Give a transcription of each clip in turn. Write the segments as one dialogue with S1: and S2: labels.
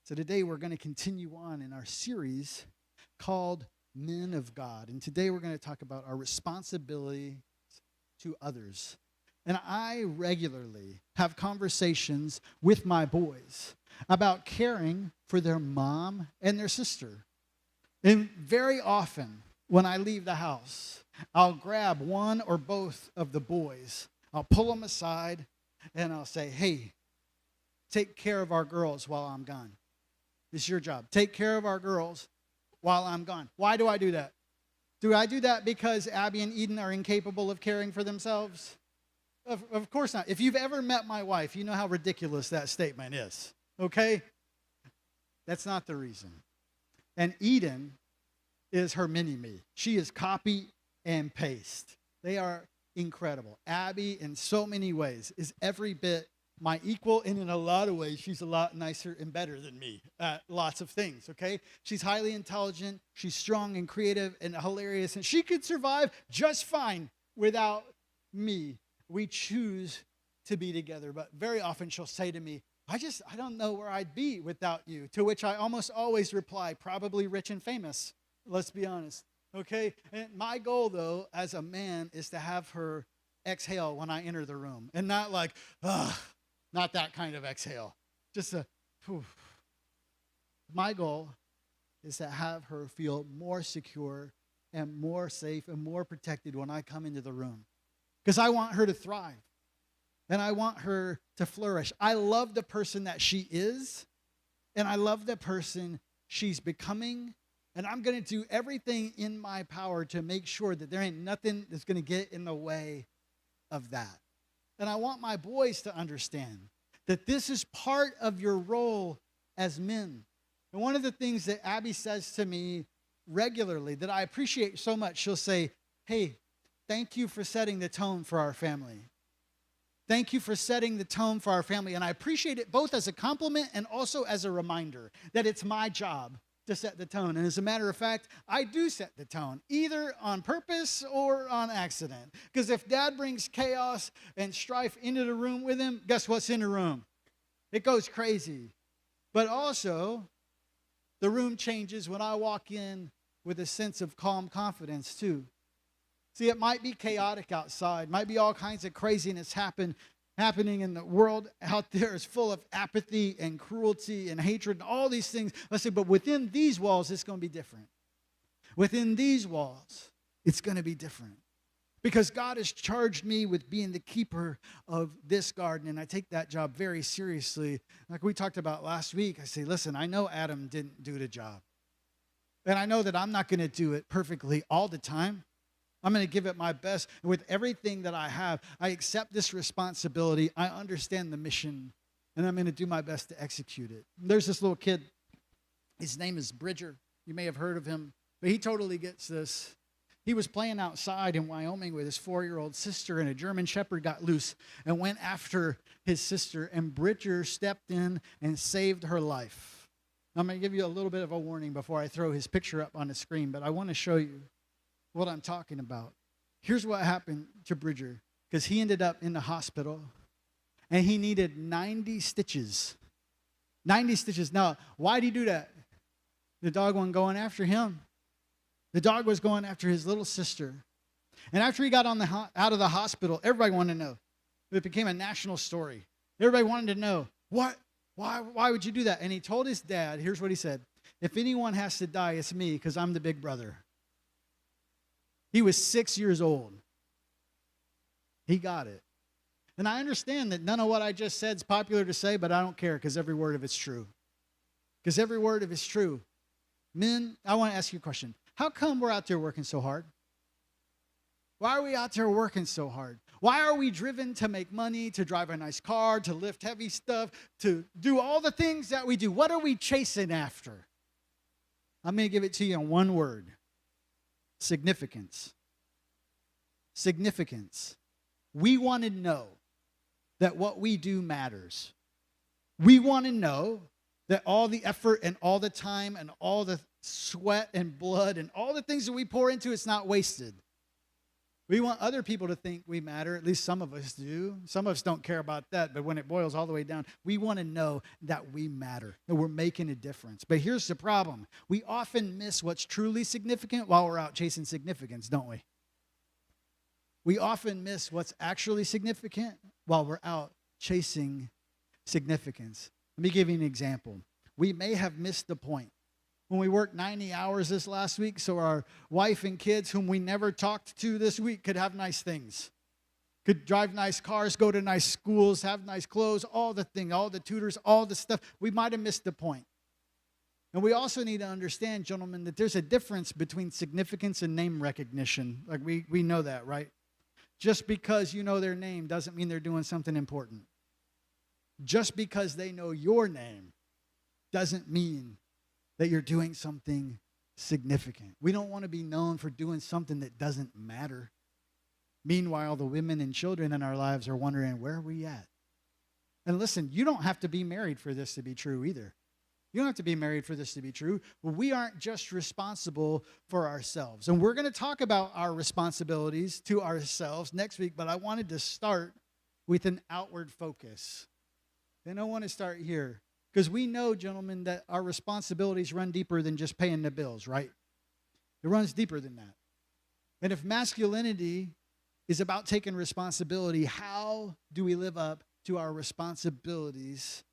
S1: So today we're going to continue on in our series called Men of God. And today we're going to talk about our responsibility to others. And I regularly have conversations with my boys about caring for their mom and their sister. And very often when I leave the house, I'll grab one or both of the boys. I'll pull them aside and I'll say, hey, take care of our girls while I'm gone. It's your job. Take care of our girls while I'm gone. Why do I do that? Do I do that because Abby and Eden are incapable of caring for themselves? Of course not. If you've ever met my wife, you know how ridiculous that statement is. Okay? That's not the reason. And Eden is her mini-me. She is copy and paste. They are incredible. Abby, in so many ways, is every bit my equal, and in a lot of ways, she's a lot nicer and better than me at lots of things, okay? She's highly intelligent, she's strong and creative and hilarious, and she could survive just fine without me. We choose to be together, but very often she'll say to me, I don't know where I'd be without you, to which I almost always reply, probably rich and famous, let's be honest, okay? And my goal, though, as a man, is to have her exhale when I enter the room, and not like, ugh, not that kind of exhale. Just a, whew. My goal is to have her feel more secure and more safe and more protected when I come into the room. Because I want her to thrive. And I want her to flourish. I love the person that she is. And I love the person she's becoming. And I'm going to do everything in my power to make sure that there ain't nothing that's going to get in the way of that. And I want my boys to understand that this is part of your role as men. And one of the things that Abby says to me regularly that I appreciate so much, she'll say, hey, thank you for setting the tone for our family. Thank you for setting the tone for our family. And I appreciate it both as a compliment and also as a reminder that it's my job to set the tone. And as a matter of fact, I do set the tone, either on purpose or on accident. Because if Dad brings chaos and strife into the room with him, guess what's in the room? It goes crazy. But also, the room changes when I walk in with a sense of calm confidence too. See, it might be chaotic outside, might be all kinds of craziness happening in the world out there is full of apathy and cruelty and hatred and all these things. Let's say, but within these walls, it's going to be different. Within these walls, it's going to be different. Because God has charged me with being the keeper of this garden, and I take that job very seriously. Like we talked about last week, I say, listen, I know Adam didn't do the job. And I know that I'm not going to do it perfectly all the time. I'm going to give it my best. With everything that I have, I accept this responsibility. I understand the mission, and I'm going to do my best to execute it. There's this little kid. His name is Bridger. You may have heard of him, but he totally gets this. He was playing outside in Wyoming with his 4-year-old sister, and a German shepherd got loose and went after his sister, and Bridger stepped in and saved her life. I'm going to give you a little bit of a warning before I throw his picture up on the screen, but I want to show you what I'm talking about. Here's what happened to Bridger, because he ended up in the hospital, and he needed 90 stitches. 90 stitches. Now, why did he do that? The dog wasn't going after him. The dog was going after his little sister. And after he got out of the hospital, everybody wanted to know. It became a national story. Everybody wanted to know, why would you do that? And he told his dad, here's what he said, if anyone has to die, it's me, because I'm the big brother. He was 6 years old. He got it. And I understand that none of what I just said is popular to say, but I don't care because every word of it's true. Because every word of it's true. Men, I want to ask you a question. How come we're out there working so hard? Why are we out there working so hard? Why are we driven to make money, to drive a nice car, to lift heavy stuff, to do all the things that we do? What are we chasing after? I'm going to give it to you in one word. Significance. Significance. We want to know that what we do matters. We want to know that all the effort and all the time and all the sweat and blood and all the things that we pour into, it's not wasted. We want other people to think we matter. At least some of us do. Some of us don't care about that. But when it boils all the way down, we want to know that we matter, that we're making a difference. But here's the problem. We often miss what's truly significant while we're out chasing significance, don't we? We often miss what's actually significant while we're out chasing significance. Let me give you an example. We may have missed the point when we worked 90 hours this last week so our wife and kids, whom we never talked to this week, could have nice things, could drive nice cars, go to nice schools, have nice clothes, all the things, all the tutors, all the stuff. We might have missed the point. And we also need to understand, gentlemen, that there's a difference between significance and name recognition. Like we know that, right? Just because you know their name doesn't mean they're doing something important. Just because they know your name doesn't mean that you're doing something significant. We don't want to be known for doing something that doesn't matter. Meanwhile, the women and children in our lives are wondering, where are we at? And listen, you don't have to be married for this to be true either. You don't have to be married for this to be true. But we aren't just responsible for ourselves. And we're going to talk about our responsibilities to ourselves next week, but I wanted to start with an outward focus. And I want to start here. Because we know, gentlemen, that our responsibilities run deeper than just paying the bills, right? It runs deeper than that. And if masculinity is about taking responsibility, how do we live up to our responsibilities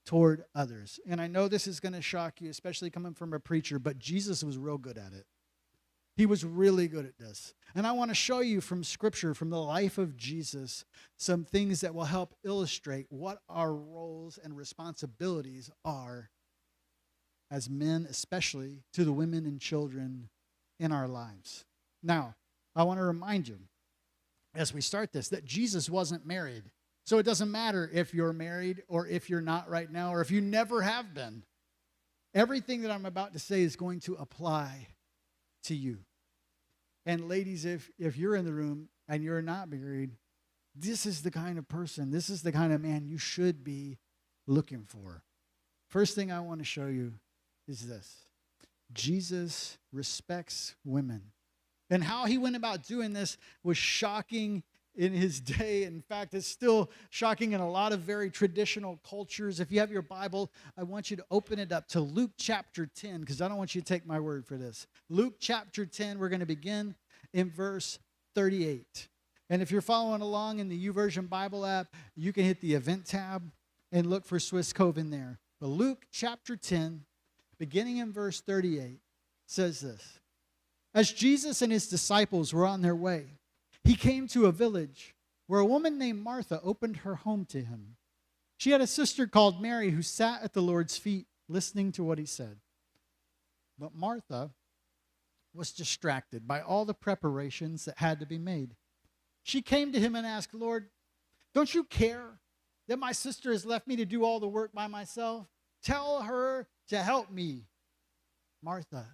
S1: toward others? And I know this is going to shock you, especially coming from a preacher, but Jesus was real good at it. He was really good at this. And I want to show you from Scripture, from the life of Jesus, some things that will help illustrate what our roles and responsibilities are as men, especially to the women and children in our lives. Now, I want to remind you, as we start this, that Jesus wasn't married. So it doesn't matter if you're married or if you're not right now or if you never have been. Everything that I'm about to say is going to apply to you. And ladies, if you're in the room and you're not married, this is the kind of person, this is the kind of man you should be looking for. First thing I want to show you is this. Jesus respects women. And how he went about doing this was shocking in his day. In fact, it's still shocking in a lot of very traditional cultures. If you have your Bible, I want you to open it up to Luke chapter 10, because I don't want you to take my word for this. Luke chapter 10, we're going to begin in verse 38. And if you're following along in the YouVersion Bible app, you can hit the event tab and look for Swiss Cove in there. But Luke chapter 10, beginning in verse 38, says this. As Jesus and his disciples were on their way, he came to a village where a woman named Martha opened her home to him. She had a sister called Mary who sat at the Lord's feet listening to what he said. But Martha was distracted by all the preparations that had to be made. She came to him and asked, Lord, don't you care that my sister has left me to do all the work by myself? Tell her to help me. Martha,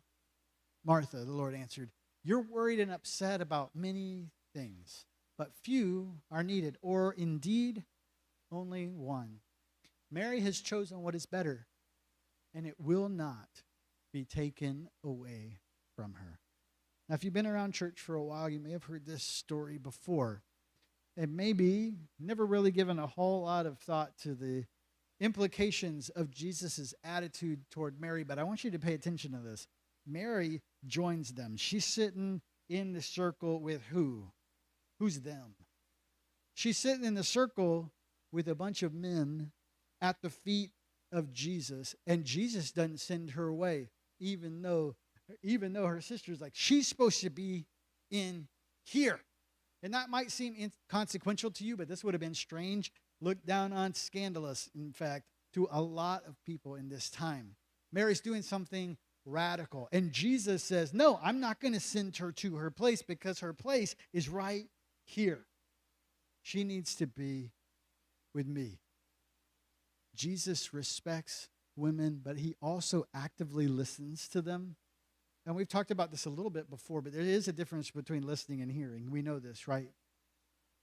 S1: Martha, the Lord answered, you're worried and upset about many things, but few are needed, or indeed only one. Mary has chosen what is better, and it will not be taken away from her. Now, if you've been around church for a while, you may have heard this story before, and maybe never really given a whole lot of thought to the implications of Jesus' attitude toward Mary, but I want you to pay attention to this. Mary joins them. She's sitting in the circle with who? Who's them? She's sitting in the circle with a bunch of men at the feet of Jesus, and Jesus doesn't send her away, even though her sister's like, she's supposed to be in here. And that might seem inconsequential to you, but this would have been strange, looked down on, scandalous, in fact, to a lot of people in this time. Mary's doing something radical. And Jesus says, no, I'm not going to send her to her place because her place is right here. She needs to be with me. Jesus respects women, but he also actively listens to them. And we've talked about this a little bit before, but there is a difference between listening and hearing. We know this, right?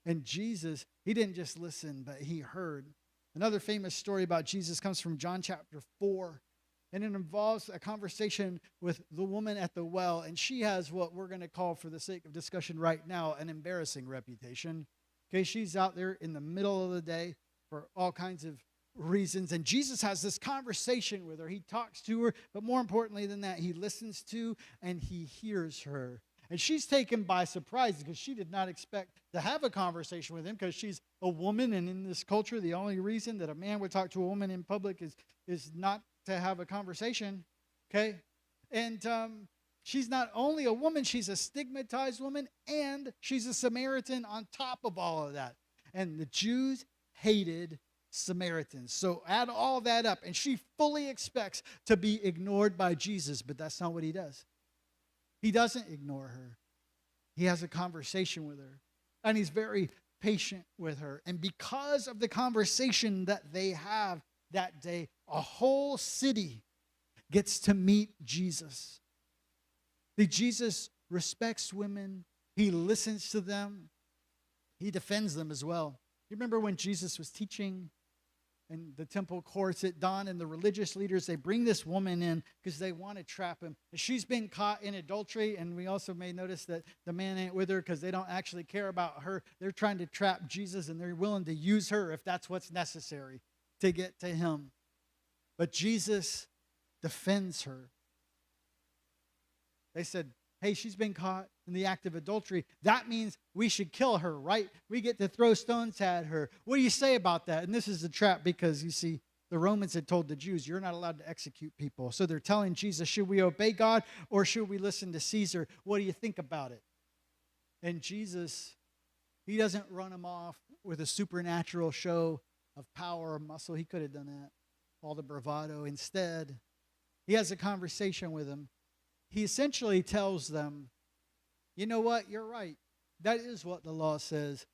S1: And Jesus, he didn't just listen, but he heard. Another famous story about Jesus comes from John chapter 4. And it involves a conversation with the woman at the well. And she has what we're going to call, for the sake of discussion right now, an embarrassing reputation. Okay, she's out there in the middle of the day for all kinds of reasons. And Jesus has this conversation with her. He talks to her, but more importantly than that, he listens to and he hears her. And she's taken by surprise because she did not expect to have a conversation with him, because she's a woman. And in this culture, the only reason that a man would talk to a woman in public is not to have a conversation. Okay? And she's not only a woman, she's a stigmatized woman, and she's a Samaritan on top of all of that. And the Jews hated Samaritans. So add all that up, and she fully expects to be ignored by Jesus, but that's not what he does. He doesn't ignore her. He has a conversation with her, and he's very patient with her. And because of the conversation that they have that day, a whole city gets to meet Jesus. Jesus respects women. He listens to them. He defends them as well. You remember when Jesus was teaching in the temple courts at dawn, and the religious leaders, they bring this woman in because they want to trap him. And she's been caught in adultery, and we also may notice that the man ain't with her because they don't actually care about her. They're trying to trap Jesus, and they're willing to use her if that's what's necessary to get to him. But Jesus defends her. They said, hey, she's been caught in the act of adultery. That means we should kill her, right? We get to throw stones at her. What do you say about that? And this is a trap because, you see, the Romans had told the Jews, you're not allowed to execute people. So they're telling Jesus, should we obey God or should we listen to Caesar? What do you think about it? And Jesus, he doesn't run them off with a supernatural show of power or muscle. He could have done that, all the bravado. Instead, he has a conversation with them. He essentially tells them, you know what? You're right. That is what the law says.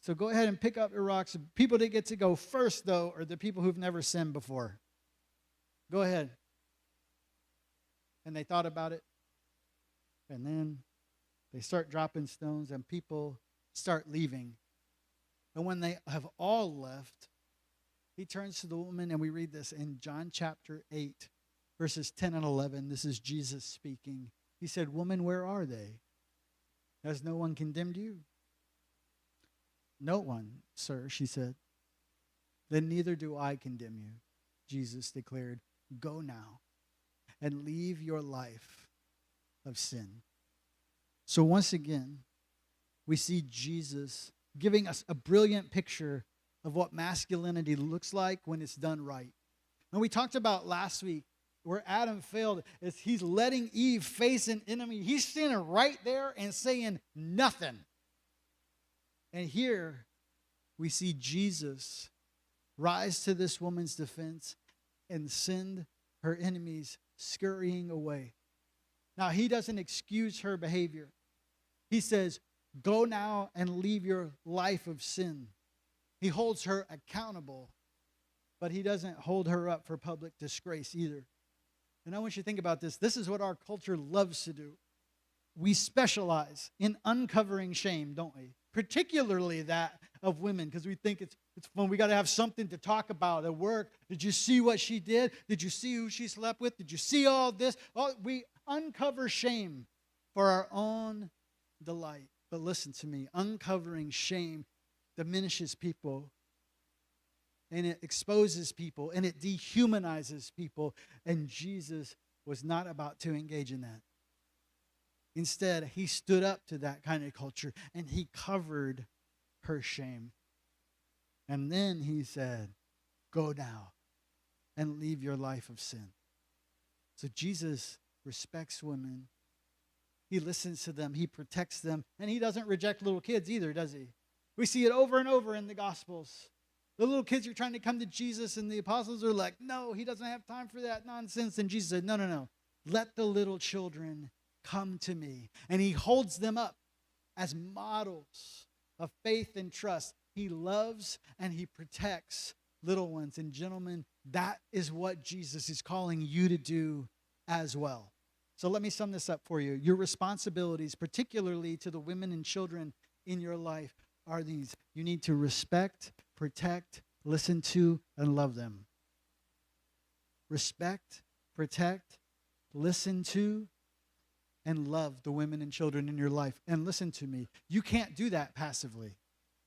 S1: So go ahead and pick up your rocks. People that get to go first, though, are the people who've never sinned before. Go ahead. And they thought about it. And then they start dropping stones, and people start leaving. And when they have all left, he turns to the woman, and we read this in John chapter 8. Verses 10 and 11, this is Jesus speaking. He said, woman, where are they? Has no one condemned you? No one, sir, she said. Then neither do I condemn you, Jesus declared. Go now and leave your life of sin. So once again, we see Jesus giving us a brilliant picture of what masculinity looks like when it's done right. And we talked about last week, where Adam failed, is he's letting Eve face an enemy. He's standing right there and saying nothing. And here we see Jesus rise to this woman's defense and send her enemies scurrying away. Now, he doesn't excuse her behavior. He says, go now and leave your life of sin. He holds her accountable, but he doesn't hold her up for public disgrace either. And I want you to think about this. This is what our culture loves to do. We specialize in uncovering shame, don't we? Particularly that of women, because we think it's fun. We got to have something to talk about at work. Did you see what she did? Did you see who she slept with? Did you see all this? We uncover shame for our own delight. But listen to me. Uncovering shame diminishes people. And it exposes people, and it dehumanizes people. And Jesus was not about to engage in that. Instead, he stood up to that kind of culture, and he covered her shame. And then he said, go now and leave your life of sin. So Jesus respects women. He listens to them. He protects them. And he doesn't reject little kids either, does he? We see it over and over in the Gospels. The little kids are trying to come to Jesus, and the apostles are like, no, he doesn't have time for that nonsense. And Jesus said, no. Let the little children come to me. And he holds them up as models of faith and trust. He loves and he protects little ones. And gentlemen, that is what Jesus is calling you to do as well. So let me sum this up for you. Your responsibilities, particularly to the women and children in your life, are these. You need to respect, protect, listen to, and love them. Respect, protect, listen to, and love the women and children in your life. And listen to me, you can't do that passively.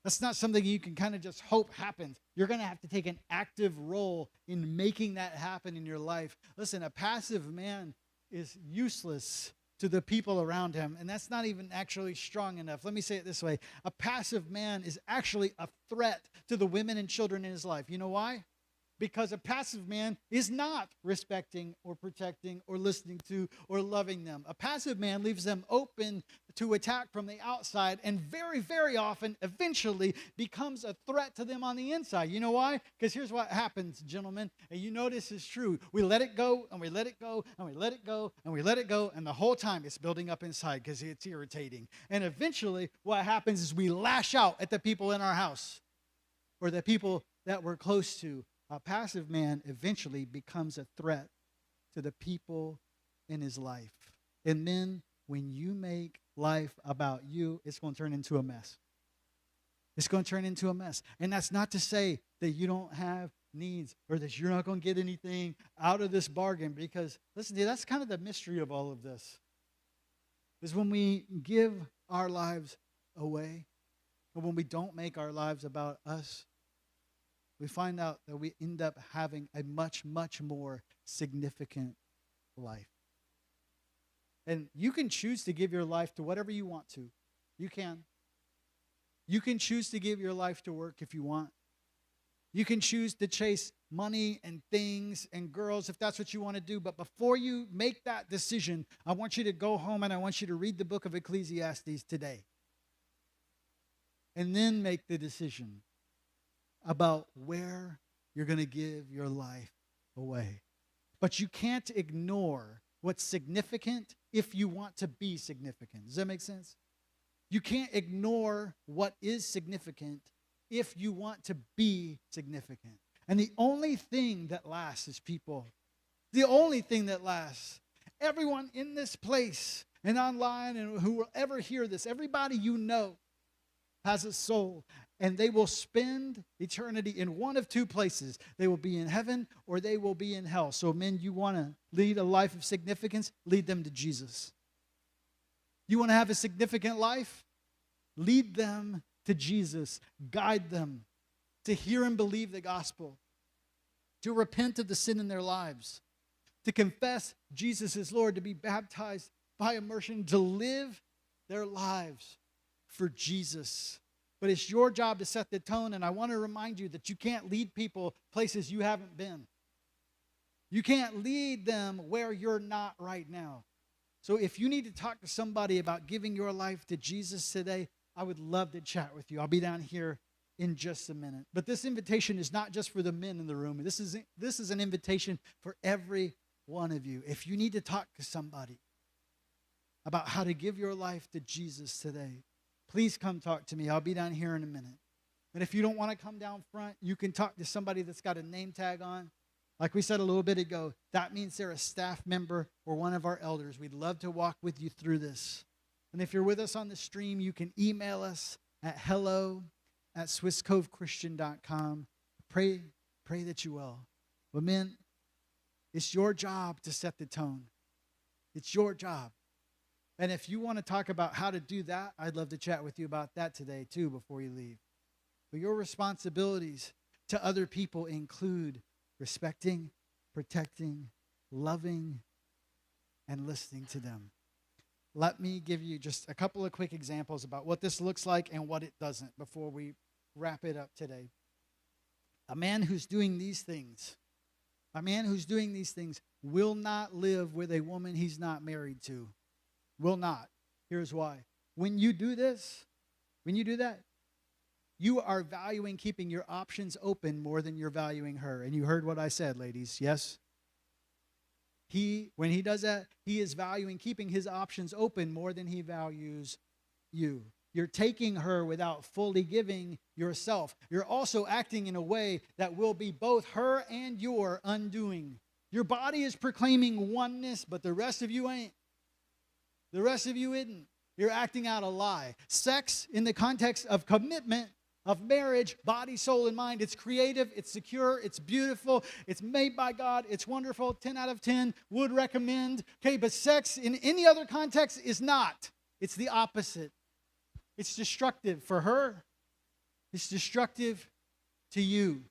S1: That's not something you can kind of just hope happens. You're going to have to take an active role in making that happen in your life. Listen, a passive man is useless to the people around him, and that's not even actually strong enough. Let me say it this way. A passive man is actually a threat to the women and children in his life. You know why? Because a passive man is not respecting or protecting or listening to or loving them. A passive man leaves them open to attack from the outside and very, very often, eventually, becomes a threat to them on the inside. You know why? Because here's what happens, gentlemen, and you know this is true. We let it go, and we let it go, and we let it go, and we let it go, and the whole time it's building up inside because it's irritating. And eventually, what happens is we lash out at the people in our house or the people that we're close to. A passive man eventually becomes a threat to the people in his life. And then when you make life about you, it's going to turn into a mess. It's going to turn into a mess. And that's not to say that you don't have needs or that you're not going to get anything out of this bargain, because, listen, that's kind of the mystery of all of this, is when we give our lives away, or when we don't make our lives about us, we find out that we end up having a much, much more significant life. And you can choose to give your life to whatever you want to. You can. You can choose to give your life to work if you want. You can choose to chase money and things and girls if that's what you want to do. But before you make that decision, I want you to go home and I want you to read the book of Ecclesiastes today. And then make the decision about where you're going to give your life away. But you can't ignore what's significant if you want to be significant. Does that make sense? You can't ignore what is significant if you want to be significant. And the only thing that lasts is people. The only thing that lasts. Everyone in this place and online and who will ever hear this, everybody you know has a soul. And they will spend eternity in one of two places. They will be in heaven or they will be in hell. So men, you want to lead a life of significance? Lead them to Jesus. You want to have a significant life? Lead them to Jesus. Guide them to hear and believe the gospel. To repent of the sin in their lives. To confess Jesus is Lord. To be baptized by immersion. To live their lives for Jesus. But it's your job to set the tone, and I want to remind you that you can't lead people places you haven't been. You can't lead them where you're not right now. So if you need to talk to somebody about giving your life to Jesus today, I would love to chat with you. I'll be down here in just a minute. But this invitation is not just for the men in the room. This is an invitation for every one of you. If you need to talk to somebody about how to give your life to Jesus today, please come talk to me. I'll be down here in a minute. And if you don't want to come down front, you can talk to somebody that's got a name tag on. Like we said a little bit ago, that means they're a staff member or one of our elders. We'd love to walk with you through this. And if you're with us on the stream, you can email us at hello@swisscovechristian.com. Pray that you will. But men, it's your job to set the tone. It's your job. And if you want to talk about how to do that, I'd love to chat with you about that today too before you leave. But your responsibilities to other people include respecting, protecting, loving, and listening to them. Let me give you just a couple of quick examples about what this looks like and what it doesn't before we wrap it up today. A man who's doing these things will not live with a woman he's not married to. Will not. Here's why. When you do that, you are valuing keeping your options open more than you're valuing her. And you heard what I said, ladies, yes? When he does that, he is valuing keeping his options open more than he values you. You're taking her without fully giving yourself. You're also acting in a way that will be both her and your undoing. Your body is proclaiming oneness, but the rest of you ain't. The rest of you isn't. You're acting out a lie. Sex in the context of commitment of marriage, body, soul, and mind. It's creative, it's secure, it's beautiful, it's made by God, it's wonderful, 10 out of 10, would recommend. Okay, but sex in any other context is not. It's the opposite. It's destructive for her. It's destructive to you.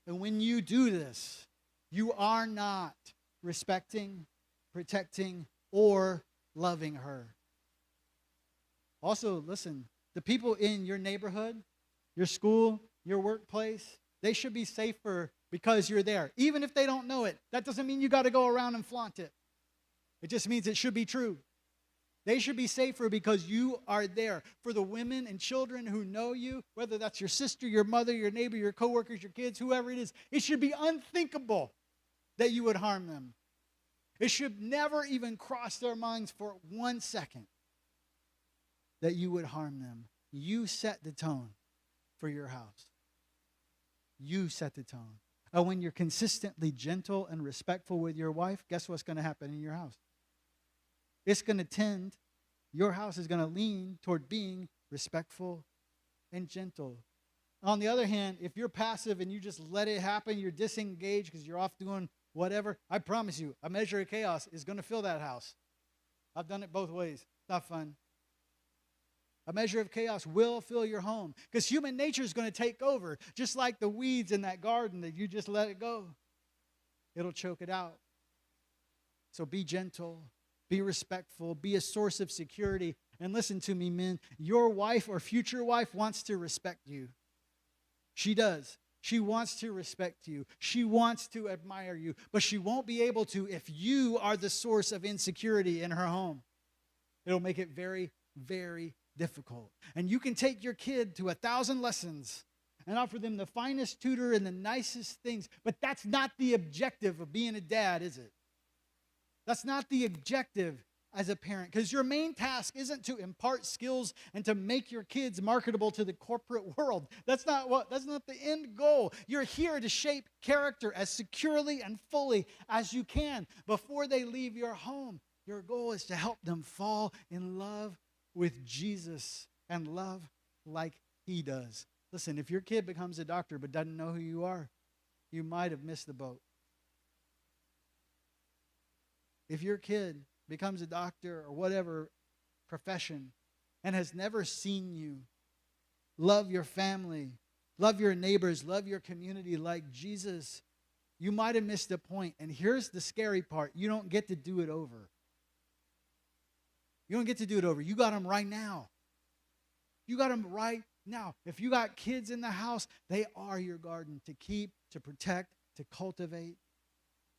S1: And when you do this, you are not respecting, protecting, or loving her. Also, listen, the people in your neighborhood, your school, your workplace, they should be safer because you're there. Even if they don't know it, that doesn't mean you got to go around and flaunt it. It just means it should be true. They should be safer because you are there. For the women and children who know you, whether that's your sister, your mother, your neighbor, your coworkers, your kids, whoever it is, it should be unthinkable that you would harm them. It should never even cross their minds for 1 second that you would harm them. You set the tone for your house. You set the tone. And when you're consistently gentle and respectful with your wife, guess what's going to happen in your house? It's going to tend, your house is going to lean toward being respectful and gentle. On the other hand, if you're passive and you just let it happen, you're disengaged because you're off doing whatever, I promise you, a measure of chaos is going to fill that house. I've done it both ways. It's not fun. A measure of chaos will fill your home because human nature is going to take over, just like the weeds in that garden that you just let it go. It'll choke it out. So be gentle, be respectful, be a source of security. And listen to me, men, your wife or future wife wants to respect you. She does. She wants to respect you. She wants to admire you, but she won't be able to if you are the source of insecurity in her home. It'll make it very, very difficult. And you can take your kid to 1,000 lessons and offer them the finest tutor and the nicest things, but that's not the objective of being a dad, is it? That's not the objective as a parent, because your main task isn't to impart skills and to make your kids marketable to the corporate world. That's not the end goal. You're here to shape character as securely and fully as you can before they leave your home. Your goal is to help them fall in love with Jesus and love like he does. Listen, if your kid becomes a doctor but doesn't know who you are, you might have missed the boat. If your kid becomes a doctor or whatever profession and has never seen you love your family, love your neighbors, love your community like Jesus, you might have missed the point. And here's the scary part. You don't get to do it over. You don't get to do it over. You got them right now. You got them right now. If you got kids in the house, they are your garden to keep, to protect, to cultivate,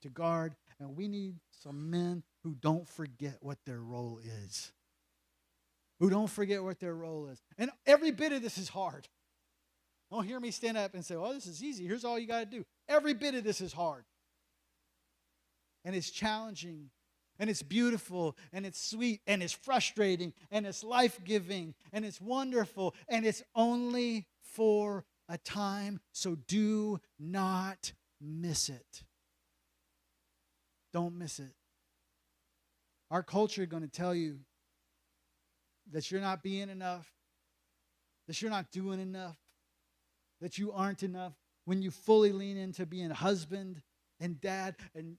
S1: to guard. And we need some men who don't forget what their role is. Who don't forget what their role is. And every bit of this is hard. Don't hear me stand up and say, oh, this is easy. Here's all you got to do. Every bit of this is hard. And it's challenging. And it's beautiful, and it's sweet, and it's frustrating, and it's life-giving, and it's wonderful, and it's only for a time, so do not miss it. Don't miss it. Our culture is going to tell you that you're not being enough, that you're not doing enough, that you aren't enough when you fully lean into being husband and dad, and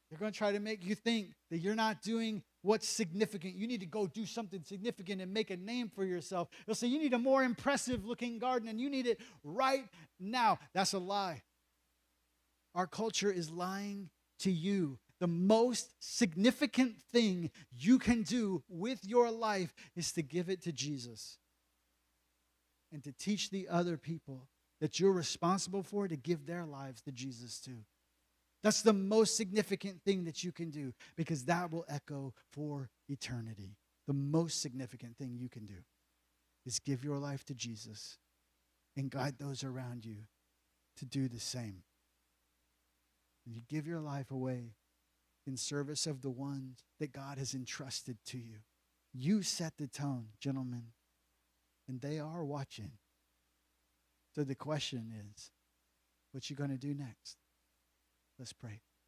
S1: they're going to try to make you think that you're not doing what's significant. You need to go do something significant and make a name for yourself. They'll say you need a more impressive looking garden and you need it right now. That's a lie. Our culture is lying to you. The most significant thing you can do with your life is to give it to Jesus and to teach the other people that you're responsible for to give their lives to Jesus too. That's the most significant thing that you can do because that will echo for eternity. The most significant thing you can do is give your life to Jesus and guide those around you to do the same. And you give your life away in service of the ones that God has entrusted to you. You set the tone, gentlemen, and they are watching. So the question is, what you going to do next? Let's pray.